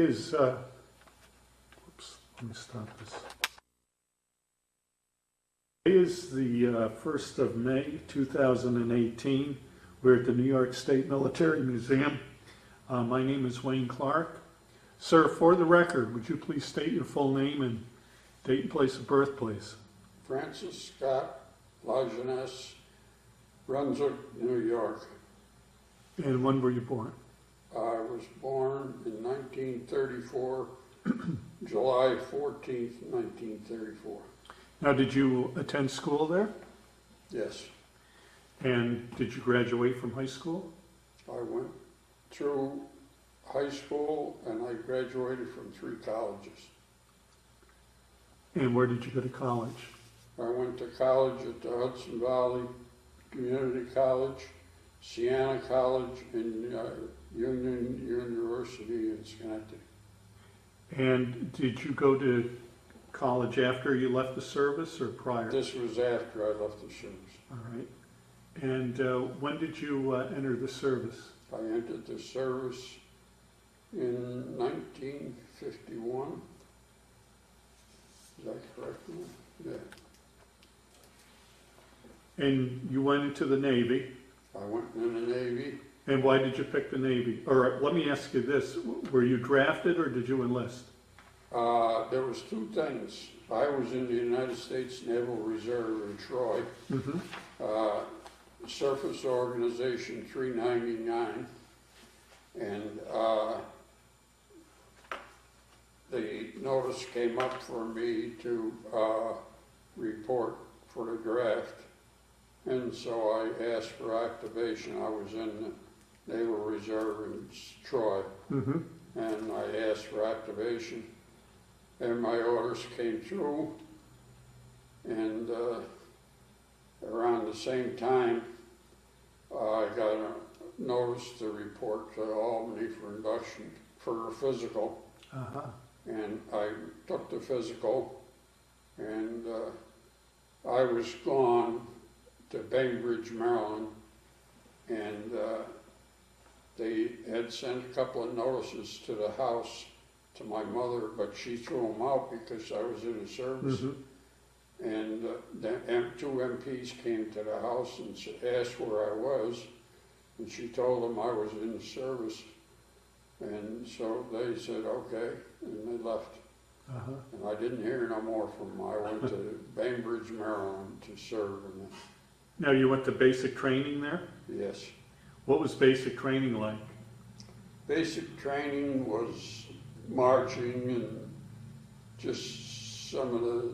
Is, oops, let me stop this. Today is the 1st of May, 2018. We're at the New York State Military Museum. My name is Wayne Clark. Sir, for the record, would you please state your full name and date and place of birth, please? Francis Scott, Lajeunesse, Brunswick, New York. And when were you born? I was born in 1934, July 14th, 1934. Now, did you attend school there? Yes, And did you graduate from high school? I went through high school and I graduated from 3 colleges. And where did you go to college? I went to college at the Hudson Valley Community College, Siena College, and Union University in Schenectady. And did you go to college after you left the service or prior? This was after I left the service. All right. And when did you enter the service? I entered the service in 1951. Is that correct? Yeah. And you went into the Navy. I went in the Navy. And why did you pick the Navy? Or let me ask you this, were you drafted or did you enlist? There was 2 things. I was in the United States Naval Reserve in Troy, Surface Organization 399, and the notice came up for me to report for the draft, and so I asked for activation. I was in the Naval Reserve in Troy, and I asked for activation. And my orders came through, and around the same time, I got a notice to report to Albany for induction for a physical. And I took the physical, and I was gone to Bainbridge, Maryland, and they had sent a couple of notices to the house to my mother, but she threw them out because I was in the service. And the 2 MPs came to the house and asked where I was, and she told them I was in the service. And so they said, okay, and they left. And I didn't hear no more from them. I went to Bainbridge, Maryland to serve. Now you went to basic training there? Yes. What was basic training like? Basic training was marching and just some of the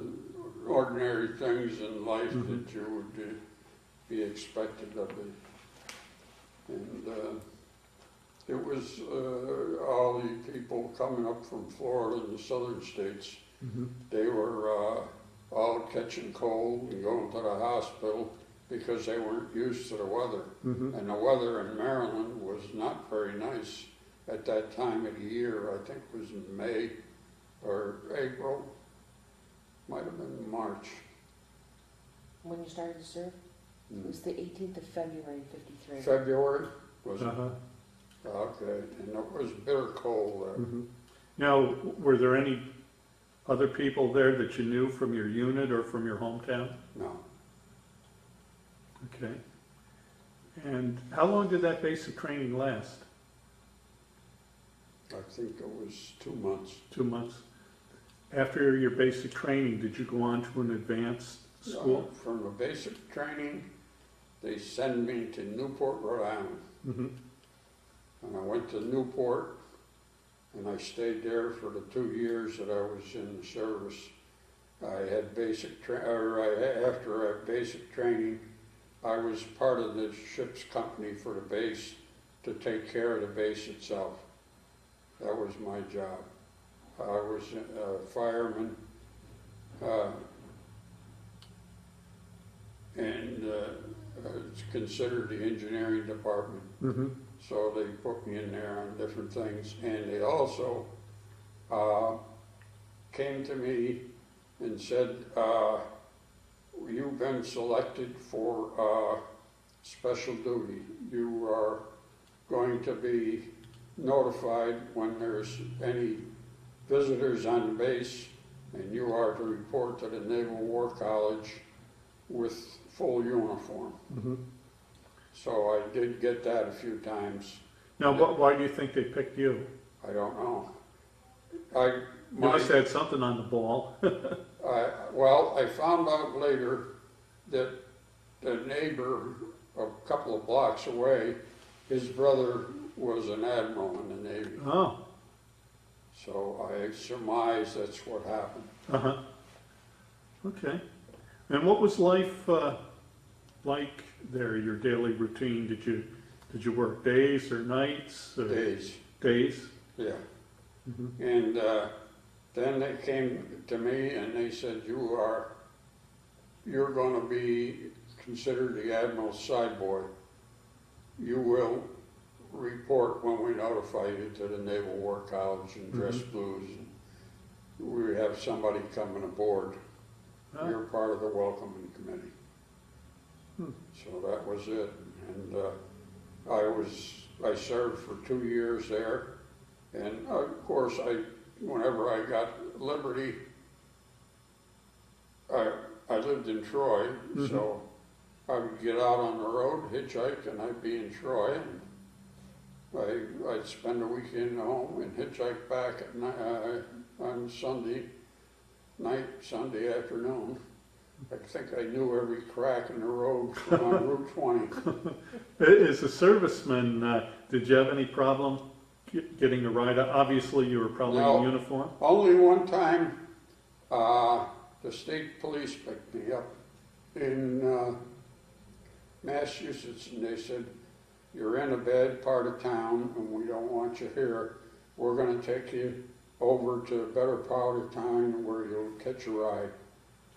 ordinary things in life that you would be expected of it. And it was all the people coming up from Florida and the southern states. They were all catching cold and going to the hospital because they weren't used to the weather. And the weather in Maryland was not very nice at that time of the year. I think it was in May or April, might have been March. When you started to serve? It was the 18th of February, 53. February, was it? Okay, and it was bitter cold there. Now, were there any other people there that you knew from your unit or from your hometown? No. Okay. And how long did that basic training last? I think it was 2 months. 2 months. After your basic training, did you go on to an advanced school? From the basic training, they sent me to Newport, Rhode Island. And I went to Newport, and I stayed there for the 2 years that I was in the service. I had after I had basic training, I was part of the ship's company for the base to take care of the base itself. That was my job. I was a fireman, and it's considered the engineering department. So they put me in there on different things, and they also came to me and said, you've been selected for special duty. You are going to be notified when there's any visitors on the base, and you are to report to the Naval War College with full uniform. Mhm. So I did get that a few times. Now, why do you think they picked you? I don't know. You must have had something on the ball. Well, I found out later that the neighbor a couple of blocks away, his brother was an admiral in the Navy. Oh, So I surmise that's what happened. uh-huh. Okay. And what was life like there, your daily routine? Did you work days or nights? Or Days, Days? yeah. Mhm. And then they came to me and they said, you're going to be considered the admiral's side boy. You will report when we notify you to the Naval War College and dress blues. And we have somebody coming aboard. Ah, You're part of the welcoming committee. Hmm. So that was it. And I served for 2 years there. And of course, whenever I got liberty, I lived in Troy, so I would get out on the road, hitchhike, and I'd be in Troy. And I'd spend a weekend home and hitchhike back at night, on Sunday night, Sunday afternoon. I think I knew every crack in the road on Route 20. As a serviceman, did you have any problem getting a ride? Obviously, you were probably No. in uniform. Only one time, the state police picked me up in Massachusetts, and they said, you're in a bad part of town and we don't want you here. We're going to take you over to a better part of town where you'll catch a ride.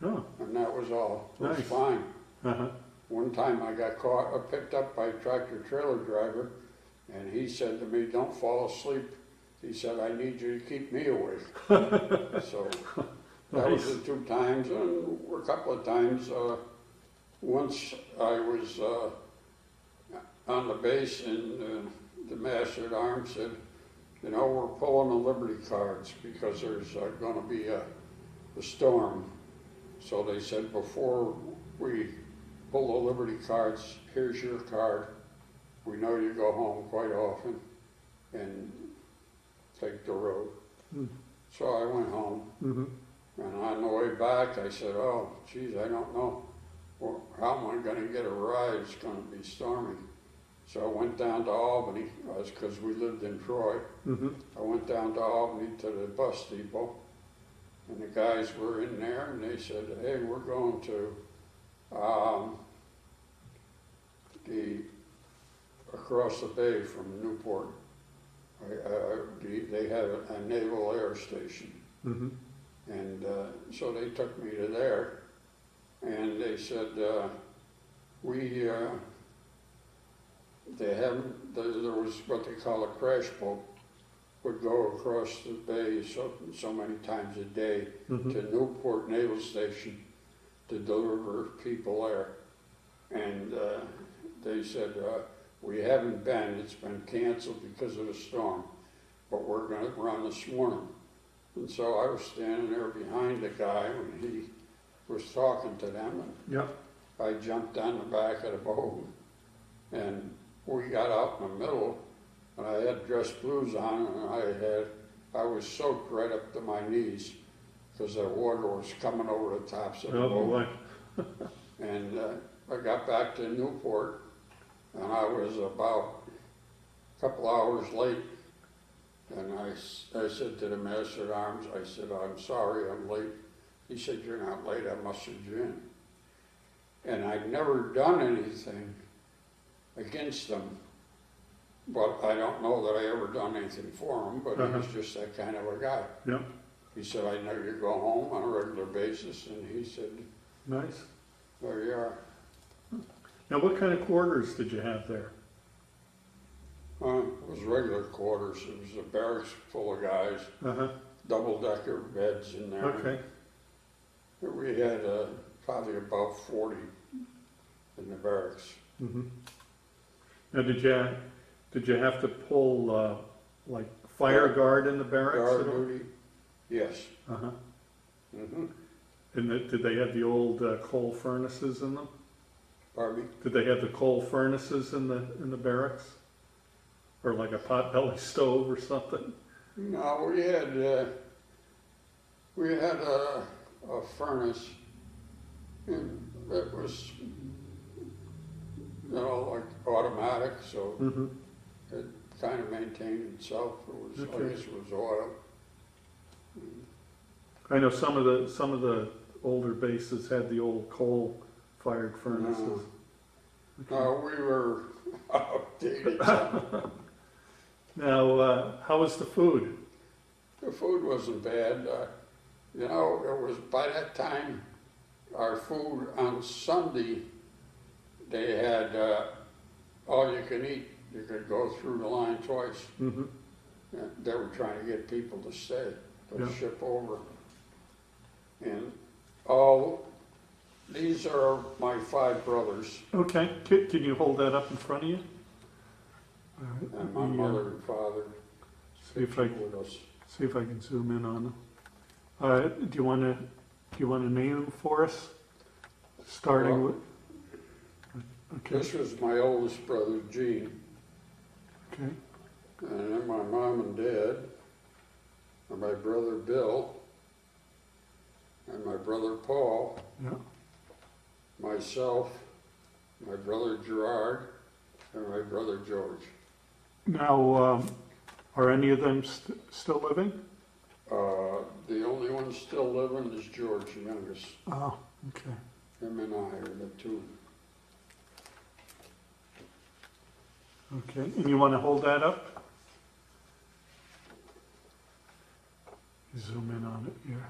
Oh, And that was all. It was Nice. fine. uh-huh. One time I got picked up by a tractor trailer driver, and he said to me, don't fall asleep. He said, I need you to keep me awake. So that was Nice. the 2 times, and a couple of times. Once I was on the base, and the master at arms said, we're pulling the Liberty cards because there's going to be a storm. So they said, before we pull the Liberty cards, here's your card. We know you go home quite often and take the road. Hmm. So I went home, Mhm. and on the way back, I said, oh, geez, I don't know. Well, how am I going to get a ride? It's going to be stormy. So I went down to Albany, because we lived in Troy. Mhm. I went down to Albany to the bus depot, and the guys were in there, and they said, hey, we're going to across the bay from Newport. They had a naval air station. Mhm. And so they took me to there, and they said, there was what they call a crash boat, would go across the bay so many times a day Mhm. to Newport Naval Station to deliver people there. And they said, we haven't been, it's been canceled because of the storm, but we're going to run this morning. And so I was standing there behind the guy when he was talking to them, and Yep. I jumped on the back of the boat, and we got out in the middle, and I had dress blues on, and I was soaked right up to my knees because the water was coming over the tops of the Oh, boat. boy. And I got back to Newport, and I was about a couple hours late. And I said to the master at arms, I said, I'm sorry, I'm late. He said, you're not late, I mustered you in. And I'd never done anything against them, but I don't know that I ever done anything for him, but he was just that kind of a guy. Yep. He said, I know you go home on a regular basis, and he said, Nice. there you are. Now, what kind of quarters did you have there? It was regular quarters. It was a barracks full of guys, Uh-huh. double-decker beds in there. Okay. We had probably about 40 in the barracks. Mhm. Now, did you have to pull like fire guard in the barracks? Guard at all? duty, yes. Uh-huh. Mm-hmm. And did they have the old coal furnaces in them? Pardon me? Did they have the coal furnaces in the barracks? Or like a potbelly stove or something? No, we had a furnace, and it was, like automatic, so Mm-hmm. it kind of maintained itself. It was, Okay. I guess it was oil. I know some of the older bases had the old coal-fired furnaces. No, we were outdated. Some. Now, how was the food? The food wasn't bad. It was by that time, our food on Sunday, they had all you can eat. You could go through the line twice. Mm-hmm. They were trying to get people to stay, to Yeah. ship over. And these are my 5 brothers Okay, can you hold that up in front of you? All right, and my let me, mother and father see if I with us. see if I can zoom in on them. Do you want to name them for us? Starting Well, with. Okay. This was my oldest brother, Gene, Okay. and then my mom and dad, and my brother Bill, and my brother Paul, Yeah. myself, my brother Gerard, and my brother George. Now, are any of them still living? The only one still living is George, the youngest. Oh, okay. Him and I are the 2. Okay, and you want to hold that up? Zoom in on it here.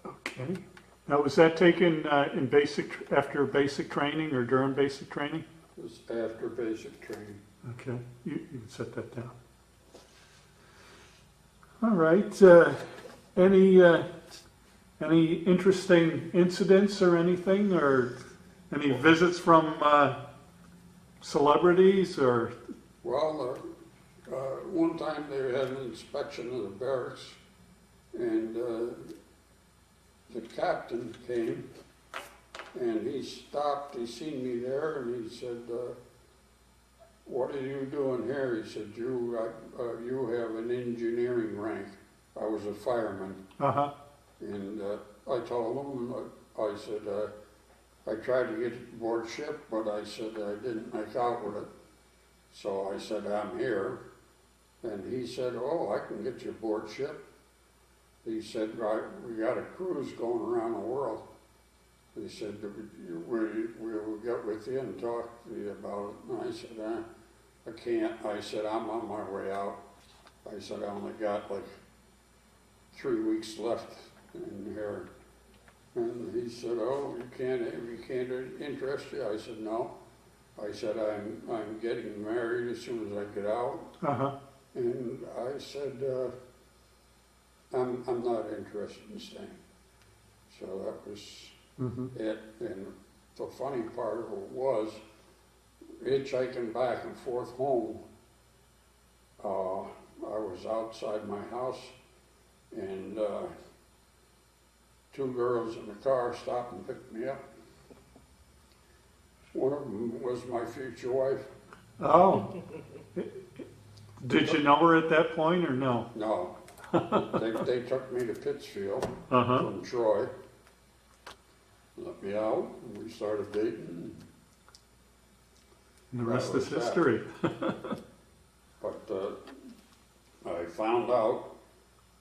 Okay. Now, was that taken after basic training or during basic training? It was after basic training. Okay, you can set that down. All right, any interesting incidents or anything, or any visits from celebrities, or? Well, one time they had an inspection of the barracks, and the captain came, and he stopped, he seen me there, and he said, "What are you doing here?" He said, you have an engineering rank." I was a fireman, Uh-huh, and I told him, I said, I tried to get aboard ship, but I said I didn't make out with it. So I said, "I'm here." And he said, "Oh, I can get you aboard ship." He said, "Right, we got a cruise going around the world." He said, "We'll get with you and talk to you about it." And I said, "I can't." I said, "I'm on my way out." I said, "I only got like 3 weeks left in here." And he said, "Oh, we can't interest you?" I said, "No." I said, I'm getting married as soon as I get out." uh-huh, And I said, I'm not interested in staying. So that was mm-hmm, it. And the funny part of it was, hitchhiking back and forth home, I was outside my house, and 2 girls in the car stopped and picked me up. One of them was my future wife. oh. Did you know her at that point, or no? No, they took me to Pittsfield Uh-huh, from Troy, let me out, and we started dating. and the rest That is was that. history. But I found out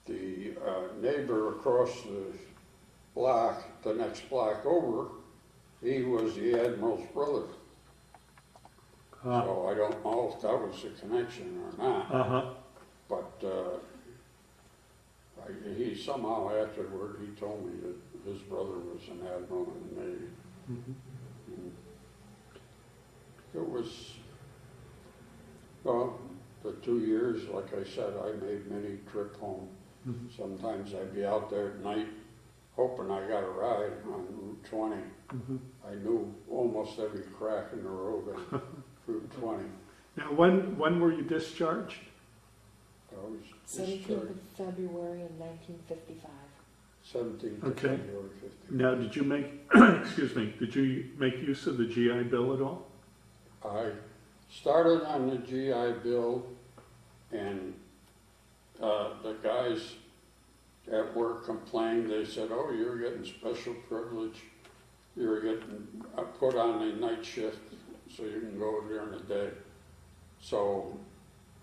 the neighbor across the block, the next block over, he was the admiral's brother. So I don't know if that was a connection or not, Uh-huh, but he somehow afterward, he told me that his brother was an admiral in the Navy. mhm. It was, well, the 2 years, like I said, I made many trip home. Mhm. Sometimes I'd be out there at night hoping I got a ride on Route 20. Mhm. I knew almost every crack in the road on Route 20. Now, when were you discharged? I was 17th discharged of February in 1955. 17th of Okay. February 50. Now, did you make, excuse me, did you make use of the GI Bill at all? I started on the GI Bill, and the guys at work complained. They said, "Oh, you're getting special privilege. You're getting put on a night shift so you can go during the day." So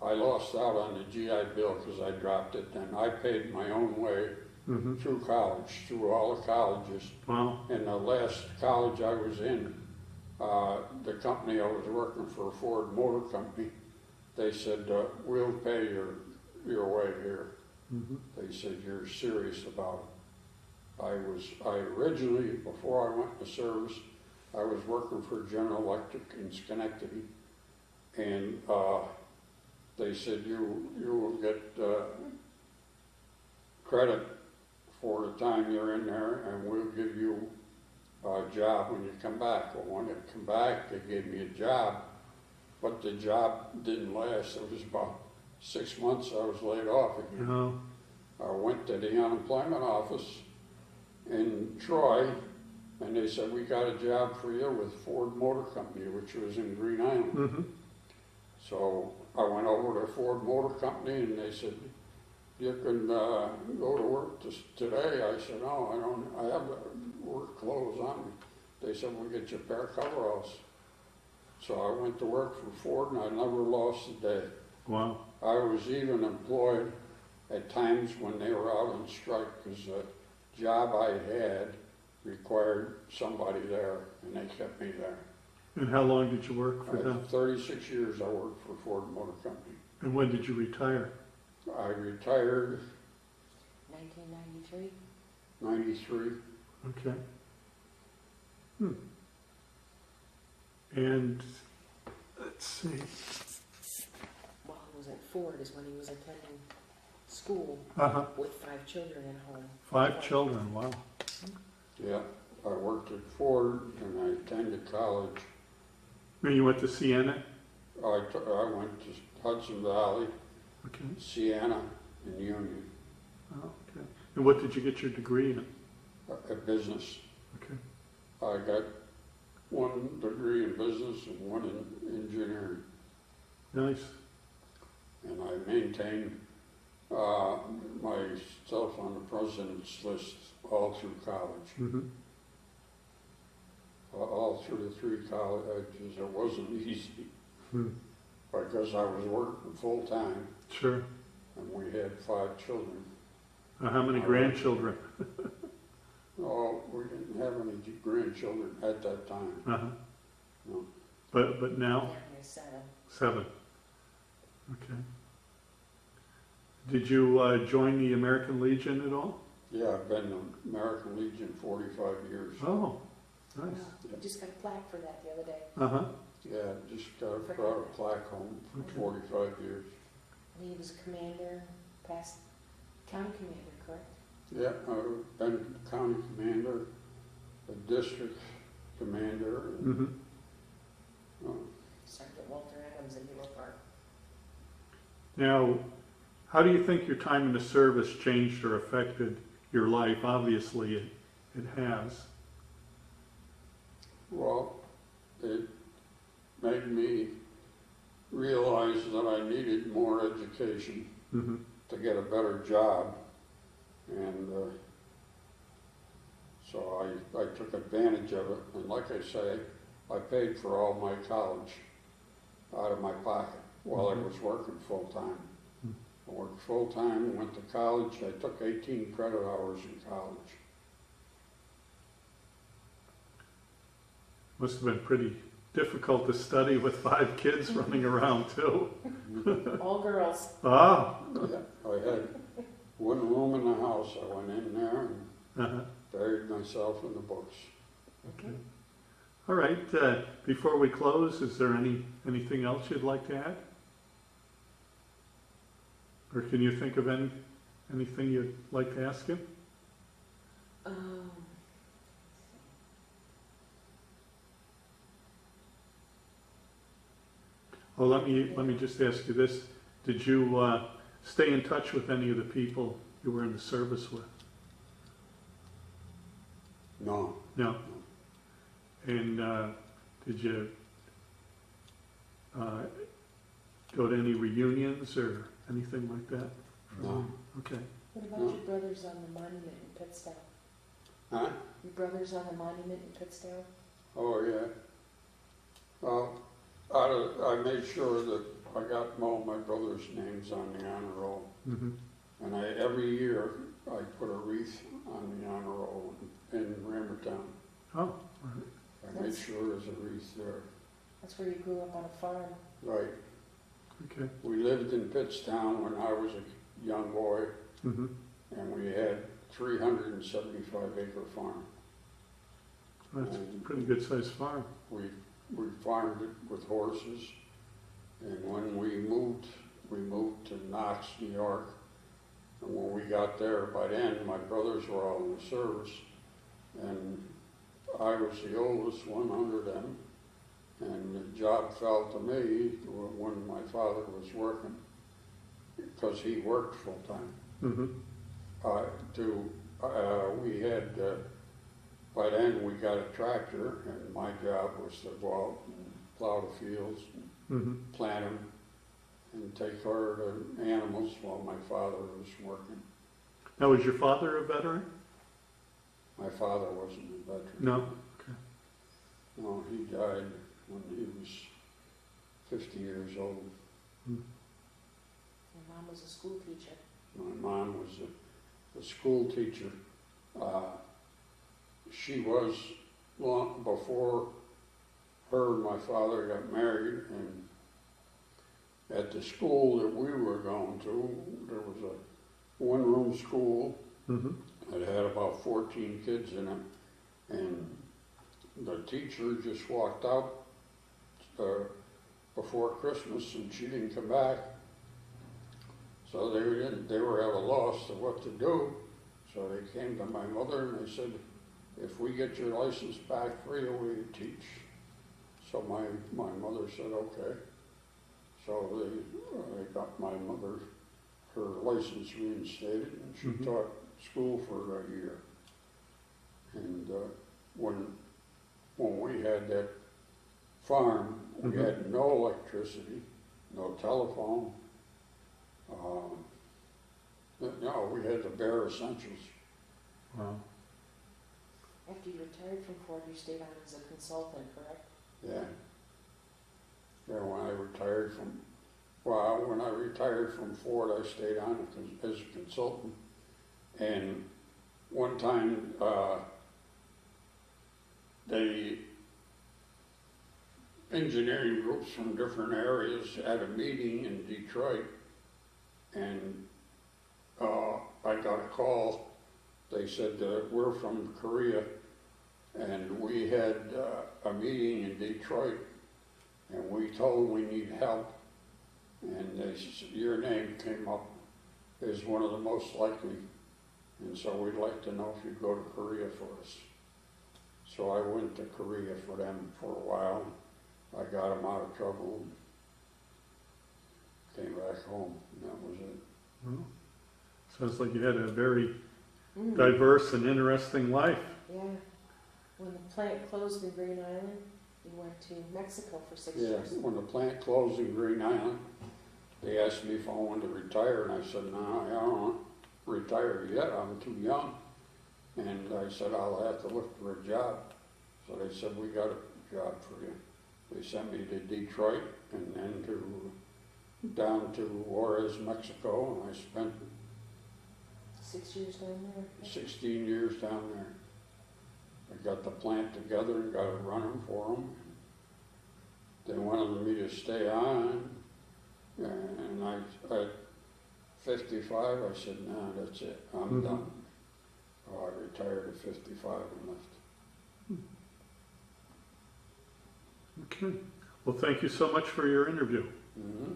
I lost out on the GI Bill because I dropped it, and I paid my own way Mm-hmm. through college, through all the colleges. Wow. And the last college I was in, the company I was working for, Ford Motor Company, they said, "We'll pay your way here." Mm-hmm. They said, "You're serious about it." I originally, before I went to service, I was working for General Electric in Schenectady, and they said, you will get credit for the time you're in there, and we'll give you a job when you come back. Well, when I come back, they gave me a job, but the job didn't last. It was about 6 months I was laid off again. Oh, I went to the unemployment office in Troy, and they said, "We got a job for you with Ford Motor Company," which was in Green Island. mm-hmm. So I went over to Ford Motor Company, and they said, "You can go to work today." I said, "No, I don't. I have work clothes on me." They said, "We'll get you a pair of coveralls." So I went to work for Ford, and I never lost a day. Wow. I was even employed at times when they were out on strike, because the job I had required somebody there, and they kept me there. And how long did you work for them? 36 years I worked for Ford Motor Company. And when did you retire? I retired 1993. 93. Okay. And let's see. While he was at Ford is when he was attending school Uh-huh. with 5 children at home. 5 children. Wow. Yeah, I worked at Ford, and I attended college. And you went to Siena? I went to Hudson Valley, Okay. Siena, and Union, Oh, okay. And what did you get your degree in? at business. Okay. I got 1 degree in business and 1 in engineering, Nice. and I maintained myself on the president's list all through college. Mm-hmm. All through the 3 colleges. It wasn't easy because I was working full-time, Sure. and we had 5 children. How many grandchildren? Oh, we didn't have any grandchildren at that time. Uh-huh. No. But now? Down here, 7. 7. Okay. Did you join the American Legion at all? Yeah, I've been in American Legion 45 years. Oh, nice. I just got a plaque for that the other day. Uh-huh. Yeah, just brought a plaque home for 45 years. And he was commander, past county commander, correct? Yeah, I've been county commander, a district commander, and, Mm-hmm. Sergeant Walter Adams in Hero Park. Now, how do you think your time in the service changed or affected your life? Obviously, it has. well, it made me realize that I needed more education Mm-hmm. to get a better job. And so I took advantage of it. And like I say, I paid for all my college out of my pocket while I was working full-time. I worked full-time, went to college. I took 18 credit hours in college. Must have been pretty difficult to study with 5 kids running around too. All girls. Ah. Yeah, I had 1 room in the house. I went in there and Uh-huh. buried myself in the books. Okay. All right. Before we close, is there anything else you'd like to add? Or can you think of anything you'd like to ask him? Well, let me just ask you this. Did you stay in touch with any of the people you were in the service with? No, No. And did you go to any reunions or anything like that? no. Okay. What about No. your brothers on the monument in Pittsdale? Huh? Your brothers on the monument in Pittsdale? Oh, yeah. Well, I made sure that I got all my brothers' names on the honor roll. Mm-hmm. And every year, I put a wreath on the honor roll in Rammertown. Oh, all right. I made sure there's a wreath there. That's where you grew up on a farm. Right. Okay. We lived in Pittstown when I was a young boy, Mm-hmm. and we had 375-acre farm. That's a pretty good sized farm. We farmed it with horses, and when we moved to Knox, New York. And when we got there, by then my brothers were all in the service, and I was the oldest one under them. And the job fell to me when my father was working, because he worked full time. Mm-hmm. We had, by then we got a tractor, and my job was to go out and plow the fields, and Mm-hmm. plant them, and take care of the animals while my father was working. Now, was your father a veteran? My father wasn't a veteran. No. Okay. No, he died when he was 50 years old. Your mom was a school teacher. My mom was a school teacher. She was long before her and my father got married, and at the school that we were going to, there was a one-room school Mm-hmm. that had about 14 kids in it, and the teacher just walked out before Christmas, and she didn't come back. So they were at a loss of what to do. So they came to my mother and they said, if we get your license back for you, will you teach? So my mother said, okay. So they got my mother her license reinstated, and she Mhm. taught school for a year. And when we had that farm, we Mhm. had no electricity, no telephone. No, we had the bare essentials. Wow. After you retired from Ford, you stayed on as a consultant, correct? Yeah. Yeah, when I retired from Ford, I stayed on as a consultant. And one time, the engineering groups from different areas had a meeting in Detroit, and I got a call. They said, we're from Korea, and we had a meeting in Detroit, and we told them we need help, and your name came up as one of the most likely, and so we'd like to know if you'd go to Korea for us. So I went to Korea for them for a while. I got them out of trouble, came back home, and that was it. Well, sounds like you had a very Mm. diverse and interesting life. Yeah. When the plant closed in Green Island, you went to Mexico for 6 Yeah, years. when the plant closed in Green Island, they asked me if I wanted to retire, and I said, no, I don't want to retire yet, I'm too young. And I said, I'll have to look for a job. So they said, we got a job for you. They sent me to Detroit and then down to Juarez, Mexico, and I spent 6 years down there. 16 years down there. I got the plant together and got it running for them. They wanted me to stay on, and at 55, I said, no, that's it, I'm Mhm. done. Oh, I retired at 55 and left. Okay. Well, thank you so much for your interview. Mm-hmm.